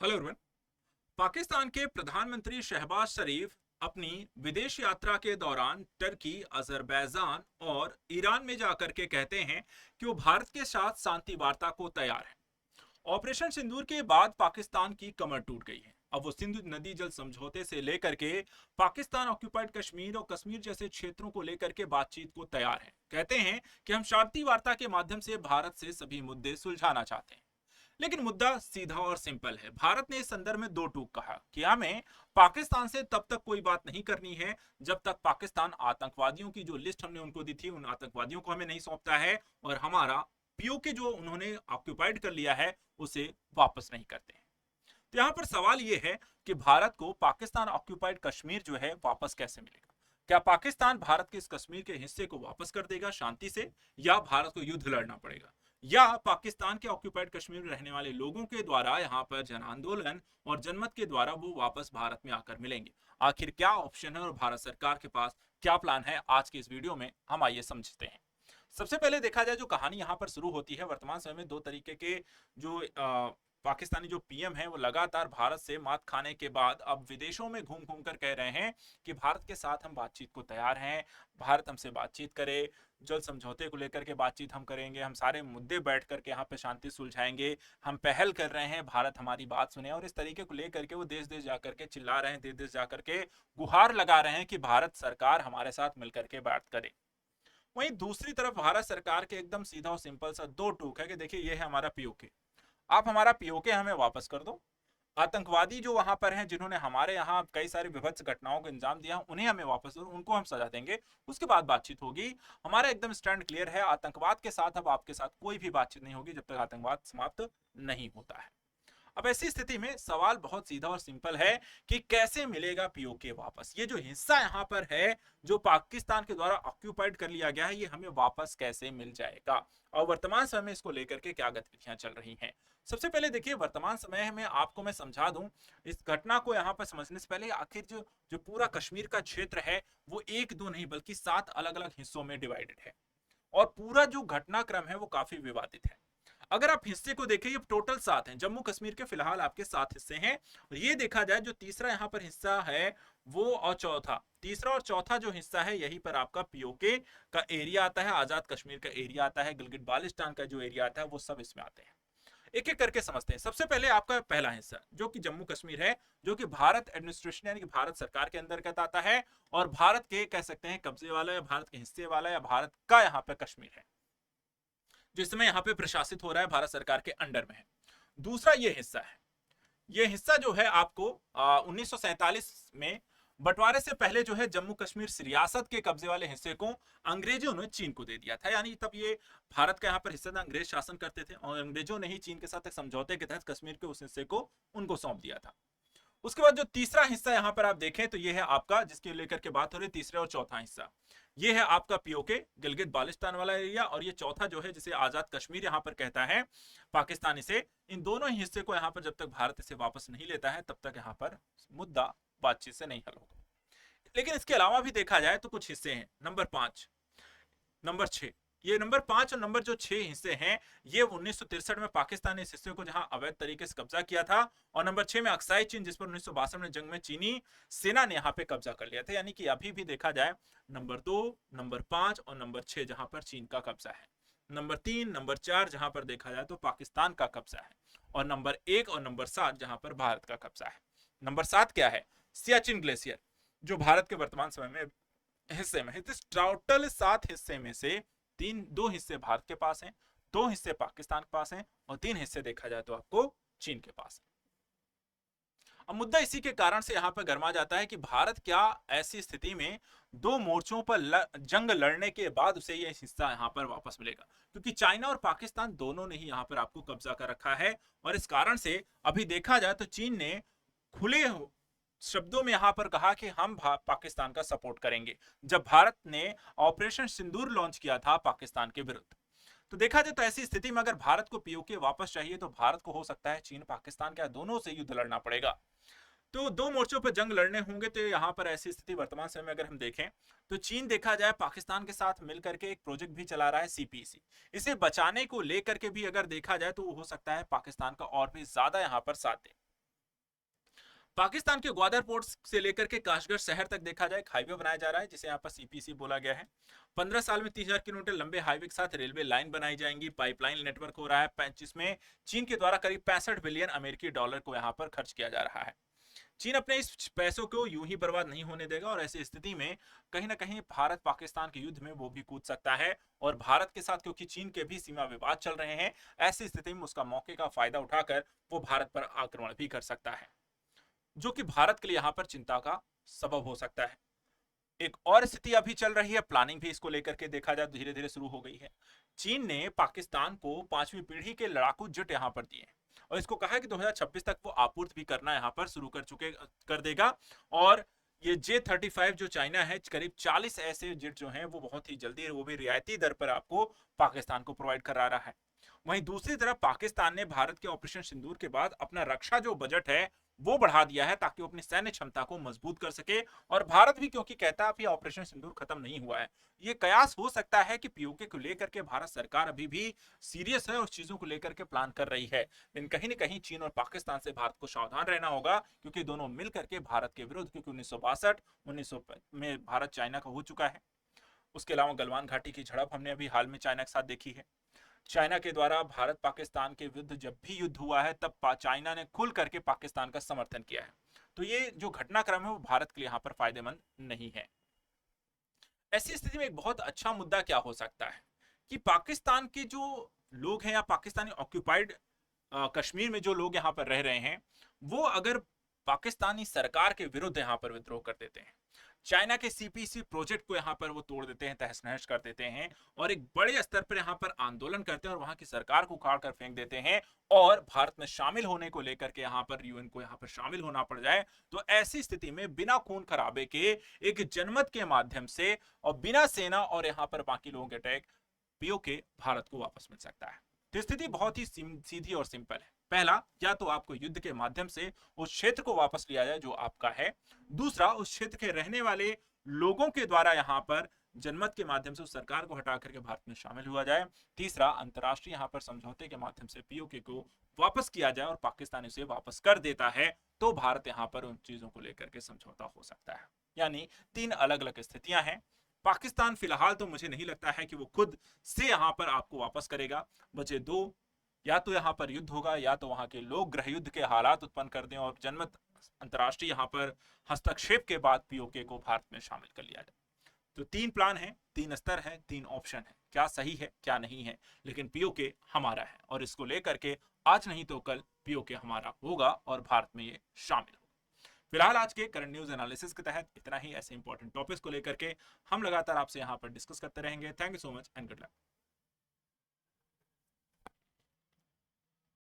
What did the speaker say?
Hello everyone. Pakistan के प्रधानमंत्री शहबाज शरीफ अपनी विदेश यात्रा के दौरान टर्की, अजरबैजान और ईरान में जाकर के कहते हैं कि वो भारत के साथ शांति वार्ता को तैयार है। ऑपरेशन सिंदूर के बाद पाकिस्तान की कमर टूट गई है। अब वो सिंधु नदी जल समझौते से लेकर के पाकिस्तान ऑक्यूपाइड कश्मीर और कश्मीर जैसे क्षेत्रों को लेकर के बातचीत को तैयार है। कहते हैं कि हम शांति वार्ता के माध्यम से भारत से सभी मुद्दे सुलझाना चाहते हैं। लेकिन मुद्दा सीधा और सिंपल है। भारत ने इस संदर्भ में दो टूक कहा कि हमें पाकिस्तान से तब तक कोई बात नहीं करनी है जब तक पाकिस्तान आतंकवादियों की जो लिस्ट हमने उनको दी थी उन आतंकवादियों को हमें नहीं सौंपता है और हमारा पीओके जो उन्होंने ऑक्यूपाइड कर लिया है उसे वापस नहीं करते हैं। तो यहां पर सवाल यह है कि भारत को पाकिस्तान ऑक्यूपाइड कश्मीर जो है वापस कैसे मिलेगा। क्या पाकिस्तान भारत के इस कश्मीर के हिस्से को वापस कर देगा शांति से, या भारत को युद्ध लड़ना पड़ेगा, या पाकिस्तान के ऑक्यूपाइड कश्मीर में रहने वाले लोगों के द्वारा यहाँ पर जन आंदोलन और जनमत के द्वारा वो वापस भारत में आकर मिलेंगे। आखिर क्या ऑप्शन है और भारत सरकार के पास क्या प्लान है, आज के इस वीडियो में हम आइए समझते हैं। सबसे पहले देखा जाए जो कहानी यहाँ पर शुरू होती है, वर्तमान समय में दो तरीके के जो पाकिस्तानी जो पीएम है वो लगातार भारत से मात खाने के बाद अब विदेशों में घूम घूम कर कह रहे हैं कि भारत के साथ हम बातचीत को तैयार हैं, भारत हमसे बातचीत करे, जल समझौते को लेकर के बातचीत हम करेंगे, हम सारे मुद्दे बैठ करके यहाँ पे शांति सुलझाएंगे, हम पहल कर रहे हैं, भारत हमारी बात सुने। और इस तरीके को लेकर के वो देश देश जाकर के चिल्ला रहे हैं, देश देश जाकर के गुहार लगा रहे हैं कि भारत सरकार हमारे साथ मिलकर के बात करे। वहीं दूसरी तरफ भारत सरकार के एकदम सीधा और सिंपल सा दो टूक है कि देखिए ये है हमारा पीओके, आप हमारा पीओके हमें वापस कर दो, आतंकवादी जो वहां पर हैं जिन्होंने हमारे यहाँ कई सारी विभत्स घटनाओं को अंजाम दिया उन्हें हमें वापस दो, उनको हम सजा देंगे, उसके बाद बातचीत होगी। हमारा एकदम स्टैंड क्लियर है, आतंकवाद के साथ अब आपके साथ कोई भी बातचीत नहीं होगी जब तक आतंकवाद समाप्त नहीं होता है। अब ऐसी स्थिति में सवाल बहुत सीधा और सिंपल है कि कैसे मिलेगा पीओके वापस। ये जो हिस्सा यहां पर है जो पाकिस्तान के द्वारा ऑक्यूपाइड कर लिया गया है, ये हमें वापस कैसे मिल जाएगा और वर्तमान समय में इसको लेकर के क्या गतिविधियां चल रही हैं। सबसे पहले देखिए, वर्तमान समय में आपको मैं समझा दूं इस घटना को यहां पर समझने से पहले, आखिर जो जो पूरा कश्मीर का क्षेत्र है वो एक दो नहीं बल्कि 7 अलग अलग हिस्सों में डिवाइडेड है और पूरा जो घटनाक्रम है वो काफी विवादित है। अगर आप हिस्से को देखें, ये टोटल 7 हैं, जम्मू कश्मीर के फिलहाल आपके 7 हिस्से हैं। और ये देखा जाए जो तीसरा यहाँ पर हिस्सा है वो और चौथा, तीसरा और चौथा जो हिस्सा है यहीं पर आपका पीओके का एरिया आता है, आजाद कश्मीर का एरिया आता है, गिलगिट बाल्टिस्तान का जो एरिया आता है वो सब इसमें आते हैं। एक एक करके समझते हैं। सबसे पहले आपका पहला हिस्सा जो कि जम्मू कश्मीर है, जो कि भारत एडमिनिस्ट्रेशन यानी कि भारत सरकार के अंतर्गत आता है और भारत के कह सकते हैं कब्जे वाला या भारत के हिस्से वाला या भारत का यहाँ पे कश्मीर है, जो इस समय यहाँ पे प्रशासित हो रहा है, भारत सरकार के अंडर में है। दूसरा ये हिस्सा है, ये हिस्सा जो है आपको 1947 में बंटवारे से पहले जो है जम्मू कश्मीर रियासत के कब्जे वाले हिस्से को अंग्रेजों ने चीन को दे दिया था, यानी तब ये भारत का यहाँ पर हिस्सा था, अंग्रेज शासन करते थे और अंग्रेजों ने ही चीन के साथ एक समझौते के तहत कश्मीर के उस हिस्से को उनको सौंप दिया था। उसके बाद जो तीसरा हिस्सा यहां पर आप देखें तो ये है आपका, जिसके लेकर के बात हो रही है, तीसरा और चौथा हिस्सा, ये है आपका पीओके गिलगित बाल्टिस्तान वाला एरिया, और ये चौथा जो है जिसे आजाद कश्मीर यहां पर कहता है पाकिस्तान इसे। इन दोनों हिस्से को यहां पर जब तक भारत इसे वापस नहीं लेता है तब तक यहां पर मुद्दा बातचीत से नहीं हल होगा। लेकिन इसके अलावा भी देखा जाए तो कुछ हिस्से हैं, नंबर 5, नंबर 6, ये नंबर 5 और नंबर जो 6 हिस्से हैं ये 1963 में पाकिस्तान ने इस हिस्से को जहां अवैध तरीके से कब्जा किया था, और नंबर 6 में अक्साई चीन जिस पर 1962 में जंग में चीनी सेना ने यहां पे कब्जा कर लिया था। यानी कि अभी भी देखा जाए नंबर 2, नंबर 5 और नंबर 6 जहां पर चीन का कब्जा है, नंबर 3, नंबर 4 जहां पर देखा जाए तो पाकिस्तान का कब्जा है, और नंबर 1 और नंबर 7 जहां पर भारत का कब्जा है। नंबर 7 क्या है? सियाचिन ग्लेशियर, जो भारत के वर्तमान समय में हिस्से में है। इस टोटल 7 हिस्से में से दो हिस्से भारत के पास हैं, 2 हिस्से पाकिस्तान के पास हैं और 3 हिस्से देखा जाए तो आपको चीन के पास है। अब मुद्दा इसी के कारण से यहां पर गर्मा जाता है कि भारत क्या ऐसी स्थिति में दो मोर्चों पर जंग लड़ने के बाद उसे यह हिस्सा यहां पर वापस मिलेगा, क्योंकि चाइना और पाकिस्तान दोनों ने ही यहां पर आपको कब्जा कर रखा है। और इस कारण से अभी देखा जाए तो चीन ने खुले शब्दों में यहां पर कहा कि हम पाकिस्तान का सपोर्ट करेंगे, जब भारत ने ऑपरेशन सिंदूर लॉन्च किया था पाकिस्तान के विरुद्ध। तो देखा जाए तो ऐसी स्थिति में अगर भारत को पीओके वापस चाहिए तो भारत को हो सकता है चीन पाकिस्तान के दोनों से युद्ध लड़ना पड़ेगा। तो दो मोर्चों पर जंग लड़ने होंगे। तो यहां पर ऐसी स्थिति वर्तमान समय में अगर हम देखें तो चीन देखा जाए पाकिस्तान के साथ मिलकर के एक प्रोजेक्ट भी चला रहा है सीपीसी, इसे बचाने को लेकर के भी अगर देखा जाए तो हो सकता है पाकिस्तान का और भी ज्यादा यहां पर साथ दे। पाकिस्तान के ग्वादर पोर्ट से लेकर के काशगढ़ शहर तक देखा जाए हाईवे बनाया जा रहा है, जिसे यहाँ पर सीपीसी बोला गया है। 15 साल में 30,000 किलोमीटर लंबे हाईवे के साथ रेलवे लाइन बनाई जाएंगी। पाइपलाइन नेटवर्क हो रहा है, जिसमें चीन के द्वारा करीब 65 बिलियन अमेरिकी डॉलर को यहाँ पर खर्च किया जा रहा है। चीन अपने इस पैसों को यूं ही बर्बाद नहीं होने देगा और ऐसी स्थिति में कहीं ना कहीं भारत पाकिस्तान के युद्ध में वो भी कूद सकता है। और भारत के साथ क्योंकि चीन के भी सीमा विवाद चल रहे हैं, ऐसी स्थिति में उसका मौके का फायदा उठाकर वो भारत पर आक्रमण भी कर सकता है, जो कि भारत के लिए यहां पर चिंता का सबब हो सकता है। एक और स्थिति अभी चल रही है, प्लानिंग भी इसको लेकर के देखा जाए धीरे धीरे शुरू हो गई है। चीन ने पाकिस्तान को 5वीं पीढ़ी के लड़ाकू जेट यहां पर दिए और इसको कहा है कि 2026 तक वो आपूर्ति भी करना यहां पर शुरू कर देगा। और ये J-35 जो चाइना है, करीब 40 ऐसे जेट जो हैं वो बहुत ही जल्दी, वो भी रियायती दर पर आपको पाकिस्तान को प्रोवाइड करा रहा है। वहीं दूसरी तरफ पाकिस्तान ने भारत के ऑपरेशन सिंदूर के बाद अपना रक्षा जो बजट है वो बढ़ा दिया है ताकि वो अपनी सैन्य क्षमता को मजबूत कर सके। और भारत भी क्योंकि कहता है अभी ऑपरेशन सिंदूर खत्म नहीं हुआ है, ये कयास हो सकता है कि पीओके को लेकर के भारत सरकार अभी भी सीरियस है और चीजों को लेकर के प्लान कर रही है। लेकिन कहीं ना कहीं चीन और पाकिस्तान से भारत को सावधान रहना होगा, क्योंकि दोनों मिलकर के भारत के विरुद्ध, क्योंकि 1962 में भारत चाइना का हो चुका है। उसके अलावा गलवान घाटी की झड़प हमने अभी हाल में चाइना के साथ देखी है। चाइना के द्वारा भारत पाकिस्तान के विरुद्ध जब भी युद्ध हुआ है तब चाइना ने खुल करके पाकिस्तान का समर्थन किया है। तो ये जो घटनाक्रम है वो भारत के लिए यहाँ पर फायदेमंद नहीं है। ऐसी स्थिति में एक बहुत अच्छा मुद्दा क्या हो सकता है कि पाकिस्तान के जो लोग हैं या पाकिस्तानी ऑक्यूपाइड कश्मीर में जो लोग यहाँ पर रह रहे हैं, वो अगर पाकिस्तानी सरकार के विरुद्ध यहाँ पर विद्रोह कर देते हैं, चाइना के सीपीसी प्रोजेक्ट को यहाँ पर वो तोड़ देते हैं, तहस नहस कर देते हैं और एक बड़े स्तर पर यहाँ पर आंदोलन करते हैं और वहां की सरकार को उखाड़ कर फेंक देते हैं और भारत में शामिल होने को लेकर के यहाँ पर यूएन को यहाँ पर शामिल होना पड़ जाए, तो ऐसी स्थिति में बिना खून खराबे के एक जनमत के माध्यम से और बिना सेना और यहाँ पर बाकी लोगों के अटैक पीओके भारत को वापस मिल सकता है। तो स्थिति बहुत ही सीधी और सिंपल है। पहला, या तो आपको युद्ध के माध्यम से उस क्षेत्र को वापस लिया जाए जो आपका है। दूसरा, उस क्षेत्र के रहने वाले लोगों के द्वारा यहां पर जनमत के माध्यम से उस सरकार को हटा करके भारत में शामिल हुआ जाए। तीसरा, अंतरराष्ट्रीय यहां पर समझौते के माध्यम से पीओके को वापस किया जाए और पाकिस्तान इसे वापस कर देता है, तो भारत यहां पर उन चीजों को लेकर के समझौता हो सकता है। यानी 3 अलग अलग स्थितियां हैं। पाकिस्तान फिलहाल तो मुझे नहीं लगता है कि वो खुद से यहां पर आपको वापस करेगा। बचे 2, या तो यहां पर युद्ध होगा या तो वहां के लोग गृह युद्ध के हालात उत्पन्न कर दें और जनमत अंतरराष्ट्रीय यहां पर हस्तक्षेप के बाद पीओके को भारत में शामिल कर लिया जाए। तो 3 प्लान है, 3 स्तर है, 3 ऑप्शन है, क्या सही है क्या नहीं है, लेकिन पीओके हमारा है और इसको लेकर के आज नहीं तो कल पीओके हमारा होगा और भारत में ये शामिल होगा। फिलहाल आज के करंट न्यूज एनालिसिस के तहत इतना ही। ऐसे इंपॉर्टेंट टॉपिक्स को लेकर के हम लगातार आपसे यहाँ पर डिस्कस करते रहेंगे। Thank you so much and good luck.